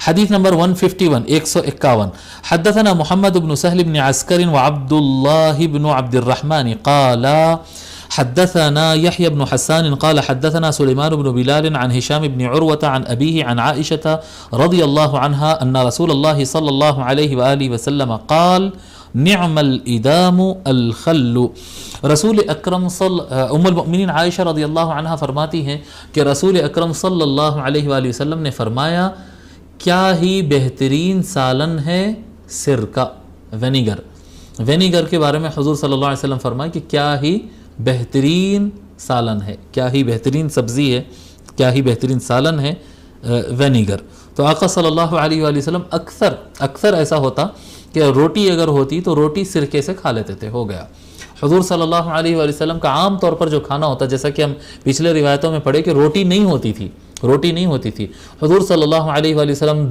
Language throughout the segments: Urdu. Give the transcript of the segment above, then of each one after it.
حدیث نمبر 151 151 حدثنا محمد بن سهل بن عسكر وعبد الله بن عبد الرحمن قال حدثنا يحيى بن حسان قال حدثنا سليمان بن بلال عن هشام بن عروة عن أبيه عن عائشة رضي الله عنها أن رسول الله صلى الله عليه وآله وسلم قال نعم الإدام الخل. رسول اکرم ام المؤمنین عائشہ رضی اللہ عنہ فرماتی ہیں کہ رسول اکرم صلی اللہ علیہ وآلہ وسلم نے فرمایا کیا ہی بہترین سالن ہے سرکہ، وینیگر. وینیگر کے بارے میں حضور صلی اللہ علیہ وسلم فرمایا کہ کیا ہی بہترین سالن ہے، کیا ہی بہترین سبزی ہے، کیا ہی بہترین سالن ہے وینیگر. تو آقا صلی اللہ علیہ وآلہ وسلم اکثر ایسا ہوتا کہ روٹی اگر ہوتی تو روٹی سرکے سے کھا لیتے تھے، ہو گیا. حضور صلی اللہ علیہ وآلہ وسلم کا عام طور پر جو کھانا ہوتا، جیسا کہ ہم پچھلے روایتوں میں پڑھے کہ روٹی نہیں ہوتی تھی. حضور صلی اللہ علیہ وآلہ وسلم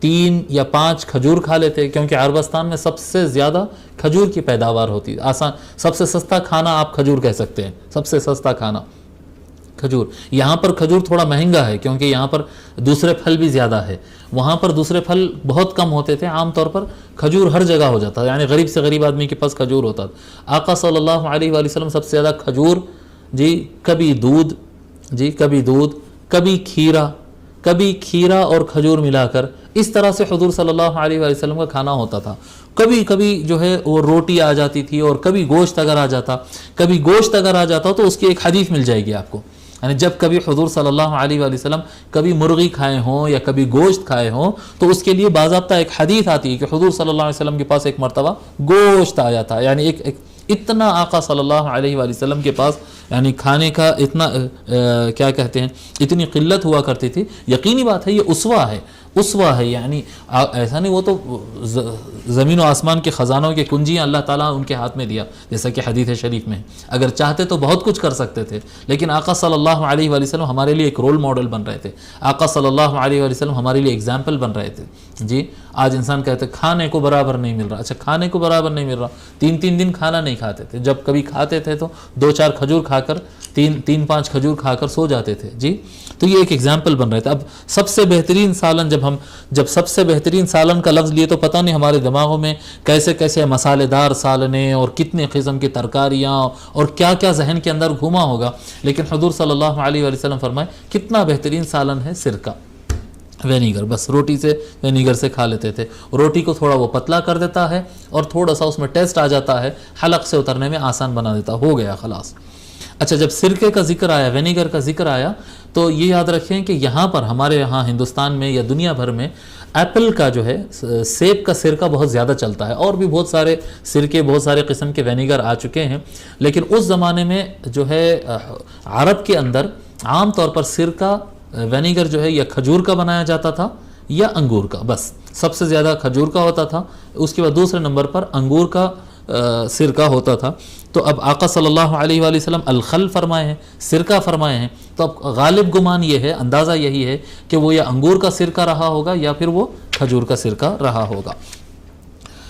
تین یا 5 کھجور کھا لیتے، کیونکہ عربستان میں سب سے زیادہ کھجور کی پیداوار ہوتی ہے. آسان سب سے سستا کھانا آپ کھجور کہہ سکتے ہیں، سب سے سستا کھانا کھجور. یہاں پر کھجور تھوڑا مہنگا ہے کیونکہ یہاں پر دوسرے پھل بھی زیادہ ہے، وہاں پر دوسرے پھل بہت کم ہوتے تھے. عام طور پر کھجور ہر جگہ ہو جاتا ہے، یعنی غریب سے غریب آدمی کے پاس کھجور ہوتا تھا. آقا صلی اللہ علیہ وآلہ وسلم سب سے زیادہ کھجور، کبھی دودھ، کبھی کھیرا اور کھجور ملا کر، اس طرح سے حضور صلی اللہ علیہ وآلہ وسلم کا کھانا ہوتا تھا. کبھی جو ہے وہ روٹی آ جاتی تھی، اور کبھی گوشت اگر آ جاتا تو اس کی ایک حدیث مل جائے گی آپ کو. یعنی جب کبھی حضور صلی اللہ علیہ وآلہ وسلم کبھی مرغی کھائے ہوں یا کبھی گوشت کھائے ہوں تو اس کے لیے باضابطہ ایک حدیث آتی ہے کہ حضور صلی اللہ علیہ وسلم کے پاس ایک مرتبہ گوشت آیا تھا. یعنی ایک اتنا آقا صلی اللہ علیہ وآلہ وسلم کے پاس یعنی کھانے کا اتنا اتنی قلت ہوا کرتی تھی. یقینی بات ہے یہ اسوہ ہے، یعنی ایسا نہیں، وہ تو زمین و آسمان کے خزانوں کے کنجیاں اللہ تعالیٰ ان کے ہاتھ میں دیا، جیسا کہ حدیث شریف میں اگر چاہتے تو بہت کچھ کر سکتے تھے. لیکن آقا صلی اللہ علیہ وآلہ وسلم ہمارے لیے ایک رول ماڈل بن رہے تھے. آقا صلی اللہ علیہ وآلہ وسلم ہمارے لیے ایگزامپل بن رہے تھے. آج انسان کہتے کھانے کو برابر نہیں مل رہا. اچھا، کھانے کو برابر نہیں مل رہا، 3 دن کھانا نہیں کھاتے تھے. جب کبھی کھاتے تھے تو 2-4 کھجور کھا کر 3-5 کھجور کھا کر سو جاتے تھے. تو یہ ایک ایگزامپل بن رہے تھے. اب سب سے بہترین سالن، جب سب سے بہترین سالن کا لفظ لیے تو پتہ نہیں ہمارے دماغوں میں کیسے مسالے دار سالنیں اور کتنے قسم کی ترکاریاں اور کیا ذہن کے اندر گھوما ہوگا. لیکن حضور صلی اللہ علیہ وآلہ وسلم فرمائے کتنا بہترین سالن ہے سرکہ، وینیگر. بس روٹی سے وینیگر سے کھا لیتے تھے. روٹی کو تھوڑا وہ پتلا کر دیتا ہے اور تھوڑا سا اس میں ٹیسٹ آ جاتا ہے، حلق سے اترنے میں آسان بنا دیتا، ہو گیا خلاص. اچھا، جب سرکے کا ذکر آیا، وینیگر کا ذکر آیا، تو یہ یاد رکھیں کہ یہاں پر ہمارے یہاں ہندوستان میں یا دنیا بھر میں ایپل کا جو ہے، سیب کا سرکہ بہت زیادہ چلتا ہے، اور بھی بہت سارے سرکے، بہت سارے قسم کے وینیگر آ چکے ہیں. لیکن اس زمانے میں جو ہے عرب کے اندر عام طور پر سرکہ وینیگر جو ہے یا کھجور کا بنایا جاتا تھا یا انگور کا. بس سب سے زیادہ کھجور کا ہوتا تھا، اس کے بعد دوسرے نمبر پر انگور کا سرکہ ہوتا تھا. تو اب آقا صلی اللہ علیہ وآلہ وسلم الخل فرمائے ہیں، سرکہ فرمائے ہیں. تو اب غالب گمان یہ ہے، اندازہ یہی ہے کہ وہ یا انگور کا سرکہ رہا ہوگا یا پھر وہ کھجور کا سرکہ رہا ہوگا.